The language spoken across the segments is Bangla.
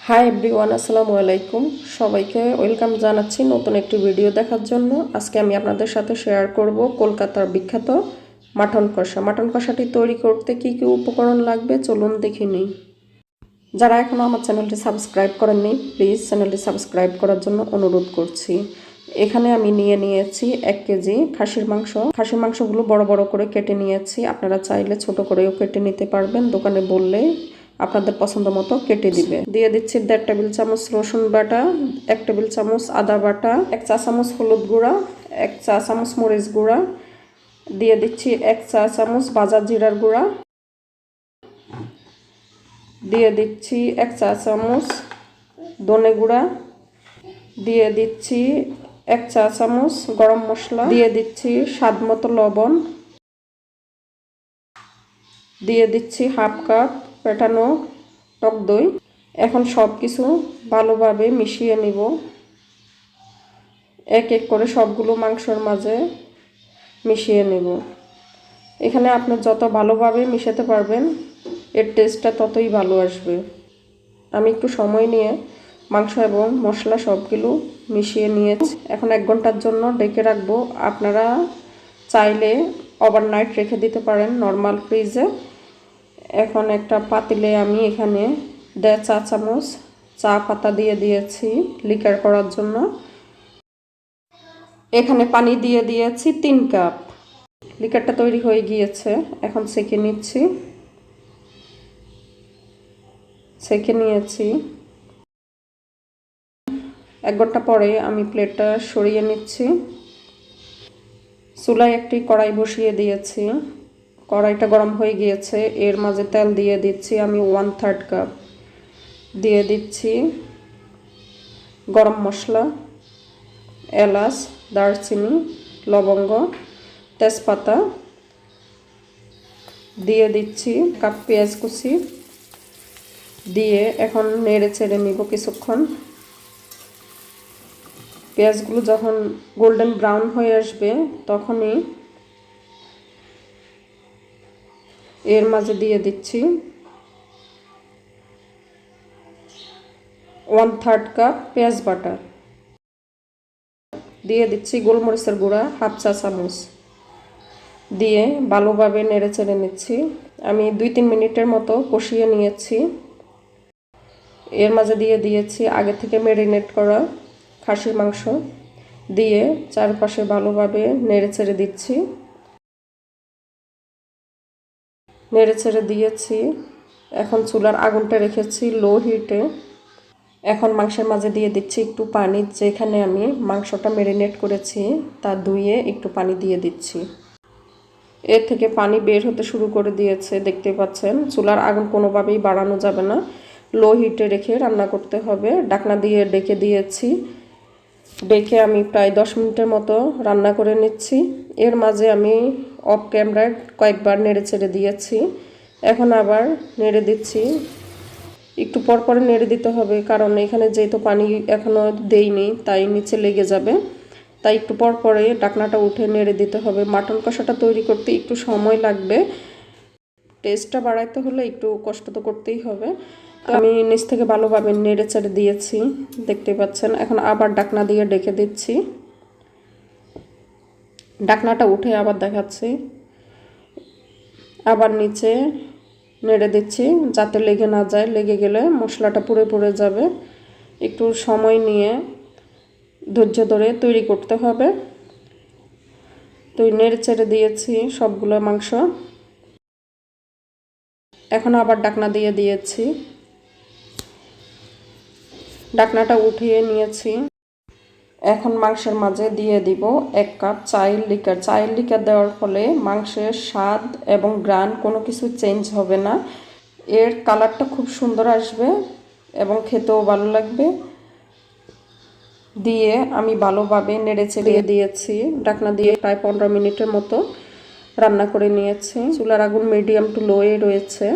হাই এভরিওয়ান, আসসালামু আলাইকুম। সবাইকে ওয়েলকাম জানাচ্ছি নতুন একটি ভিডিও দেখার জন্য। আজকে আমি আপনাদের সাথে শেয়ার করব কলকাতার বিখ্যাত মাটন কষা। মাটন কষাটি তৈরি করতে কি কি উপকরণ লাগবে চলুন দেখে নিই। যারা এখনও আমার চ্যানেলটি সাবস্ক্রাইব করেননি, প্লিজ চ্যানেলটি সাবস্ক্রাইব করার জন্য অনুরোধ করছি। এখানে আমি নিয়েছি 1 কেজি খাসির মাংস। খাসির মাংসগুলো বড় বড় করে কেটে নিয়েছি। আপনারা চাইলে ছোট করেও কেটে নিতে পারবেন, দোকানে বললে আপনাদের পছন্দ মতো কেটে দিবে। দিয়ে দিচ্ছি 1.5 টেবিল চামচ রসুন বাটা, 1 টেবিল চামচ আদা বাটা, 1 চা চামচ হলুদ গুঁড়া, 1 চা চামচ মরিচ গুঁড়া, দিয়ে দিচ্ছি 1 চা চামচ ভাজা জিরার গুঁড়া, দিয়ে দিচ্ছি 1 চা চামচ ধনে গুঁড়া, দিয়ে দিচ্ছি 1 চা চামচ গরম মশলা, দিয়ে দিচ্ছি স্বাদ মতো লবণ, দিয়ে দিচ্ছি হাফ কাপ ফেটানো টক দই। এখন সব কিছু ভালোভাবে মিশিয়ে নিব। এক এক করে সবগুলো মাংসের মাঝে মিশিয়ে নেব। এখানে আপনি যত ভালোভাবে মিশাতে পারবেন এর টেস্টটা ততই ভালো আসবে। আমি একটু সময় নিয়ে মাংস এবং মশলা সবগুলো মিশিয়ে নিয়েছি। এখন 1 ঘন্টার জন্য ঢেকে রাখবো। আপনারা চাইলে ওভারনাইট রেখে দিতে পারেন নর্মাল ফ্রিজে। এখন একটা পাতিলে আমি এখানে 1.5 চা চামচ চা পাতা দিয়ে দিয়েছি লিকার করার জন্য। এখানে পানি দিয়ে দিয়েছি 3 কাপ। লিকারটা তৈরি হয়ে গিয়েছে, এখন ছেঁকে নিচ্ছি। ছেঁকে নিয়েছি। 1 ঘন্টা পরে আমি প্লেটটা সরিয়ে নিচ্ছি। চুলায় একটি কড়াই বসিয়ে দিয়েছি। কড়াইটা গরম হয়ে গিয়েছে। এর মাঝে তেল দিয়ে দিচ্ছি আমি 1/3 কাপ। দিয়ে দিচ্ছি গরম মশলা, এলাচ, দারচিনি, লবঙ্গ, তেজপাতা, দিয়ে দিচ্ছি কাপ পেঁয়াজ কুচি, দিয়ে এখন নেড়ে চেড়ে নিব কিছুক্ষণ। পেঁয়াজগুলো যখন গোল্ডেন ব্রাউন হয়ে আসবে তখনই এর মাঝে দিয়ে দিচ্ছি 1/3 কাপ পেঁয়াজ বাটা, দিয়ে দিচ্ছি গোলমরিচের গুঁড়া হাফ চা চামচ, দিয়ে ভালোভাবে নেড়ে চেড়ে নিচ্ছি। আমি 2-3 মিনিটের মতো কষিয়ে নিয়েছি। এর মাঝে দিয়ে দিয়েছি আগে থেকে ম্যারিনেট করা খাসির মাংস, দিয়ে চারপাশে ভালোভাবে নেড়ে চেড়ে দিচ্ছি। নেড়ে চেড়ে দিয়েছি। এখন চুলার আগুনটা রেখেছি লো হিটে। এখন মাংসের মাঝে দিয়ে দিচ্ছি একটু পানি। যেখানে আমি মাংসটা ম্যারিনেট করেছি তা ধুয়ে একটু পানি দিয়ে দিচ্ছি। এর থেকে পানি বের হতে শুরু করে দিয়েছে, দেখতে পাচ্ছেন। চুলার আগুন কোনোভাবেই বাড়ানো যাবে না, লো হিটে রেখে রান্না করতে হবে। ঢাকনা দিয়ে ডেকে দিয়েছি। ডেকে আমি প্রায় 10 মিনিটের মতো রান্না করে নিচ্ছি। এর মাঝে আমি অফ ক্যামেরায় কয়েকবার নেড়ে চেড়ে দিয়েছি। এখন আবার নেড়ে দিচ্ছি। একটু পর পরে নেড়ে দিতে হবে, কারণ এখানে যেহেতু পানি এখনও দেইনি তাই নিচে লেগে যাবে। তাই একটু পর পরে ঢাকনাটা উঠে নেড়ে দিতে হবে। মাটন কষাটা তৈরি করতে একটু সময় লাগবে। টেস্টটা বাড়াইতে হলে একটু কষ্ট তো করতেই হবে। আমি নিচ থেকে ভালোভাবে নেড়ে চেড়ে দিয়েছি, দেখতে পাচ্ছেন। এখন আবার ঢাকনা দিয়ে ঢেকে দিচ্ছি। ঢাকনাটা উঠে আবার দেখাচ্ছি। আবার নিচে নেড়ে দিচ্ছি যাতে লেগে না যায়। লেগে গেলে মশলাটা পুড়ে পুড়ে যাবে। একটু সময় নিয়ে ধৈর্য ধরে তৈরি করতে হবে। তো নেড়ে চেড়ে দিয়েছি সবগুলো মাংস। এখন আবার ঢাকনা দিয়ে দিয়েছি। ঢাকনাটা উঠিয়ে নিয়েছি। এখন মাংসের মাঝে দিয়ে দিব 1 কাপ চায়ের লিকার। চায়ের লিকার দেওয়ার ফলে মাংসের স্বাদ এবং গ্রান কোনো কিছু চেঞ্জ হবে না। এর কালারটা খুব সুন্দর আসবে এবং খেতেও ভালো লাগবে। দিয়ে আমি ভালোভাবে নেড়ে চেড়ে দিয়েছি। ঢাকনা দিয়ে প্রায় 15 মিনিটের মতো রান্না করে নিয়েছি। চুলার আগুন মিডিয়াম টু লোয়ে রয়েছে।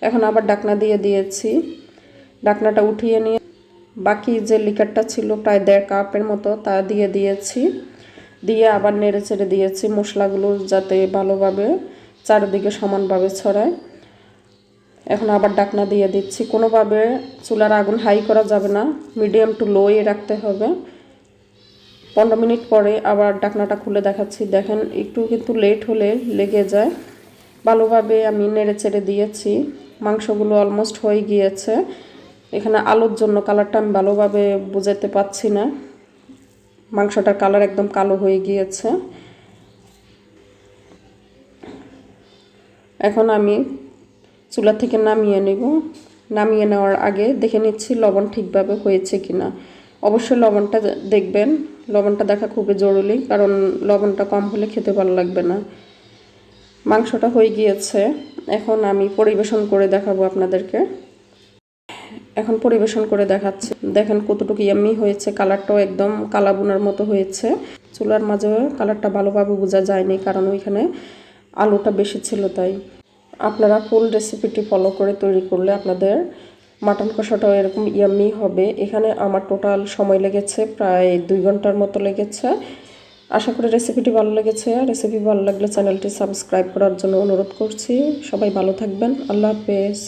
এখন আবার ঢাকনা দিয়ে দিয়েছি। ঢাকনাটা উঠিয়ে নিয়ে বাকি যে লিকারটা ছিল প্রায় 1.5 কাপের মতো তা দিয়ে দিয়েছি। দিয়ে আবার নেড়ে চেড়ে দিয়েছি মশলাগুলো যাতে ভালোভাবে চারিদিকে সমানভাবে ছড়ায়। এখন আবার ঢাকনা দিয়ে দিচ্ছি। কোনোভাবে চুলার আগুন হাই করা যাবে না, মিডিয়াম টু লোয়ে রাখতে হবে। 15 মিনিট পরে আবার ঢাকনাটা খুলে দেখাচ্ছি। দেখেন একটু কিন্তু লেট হলে লেগে যায়। ভালোভাবে আমি নেড়ে চেড়ে দিয়েছি। মাংসগুলো অলমোস্ট হয়ে গিয়েছে। এখানে আলুর জন্য কালারটা আমি ভালোভাবে বোঝাতে পারছি না। মাংসটার কালার একদম কালো হয়ে গিয়েছে। এখন আমি চুলা থেকে নামিয়ে নেব। নামিয়ে নেওয়ার আগে দেখে নিচ্ছি লবণ ঠিকভাবে হয়েছে কিনা। অবশ্যই লবণটা দেখবেন, লবণটা দেখা খুবই জরুরি, কারণ লবণটা কম হলে খেতে ভালো লাগবে না। মাংসটা হয়ে গিয়েছে, এখন আমি পরিবেশন করে দেখাবো আপনাদেরকে। এখন পরিবেশন করে দেখাচ্ছি। দেখেন কতটুকু ইয়াম্মি হয়েছে, কালারটাও একদম কালাবুনার মতো হয়েছে। চুলার মাঝে কালারটা ভালোভাবে বোঝা যায়নি, কারণ ওইখানে আলুটা বেশি ছিল। তাই আপনারা ফুল রেসিপিটি ফলো করে তৈরি করলে আপনাদের মাটন কষাটাও এরকম ইয়াম্মি হবে। এখানে আমার টোটাল সময় লেগেছে প্রায় 2 ঘন্টার মতো লেগেছে। আশা করি রেসিপিটি ভালো লেগেছে। রেসিপি ভালো লাগলে চ্যানেলটি সাবস্ক্রাইব করার জন্য অনুরোধ করছি। সবাই ভালো থাকবেন। আল্লাহ হাফেজ।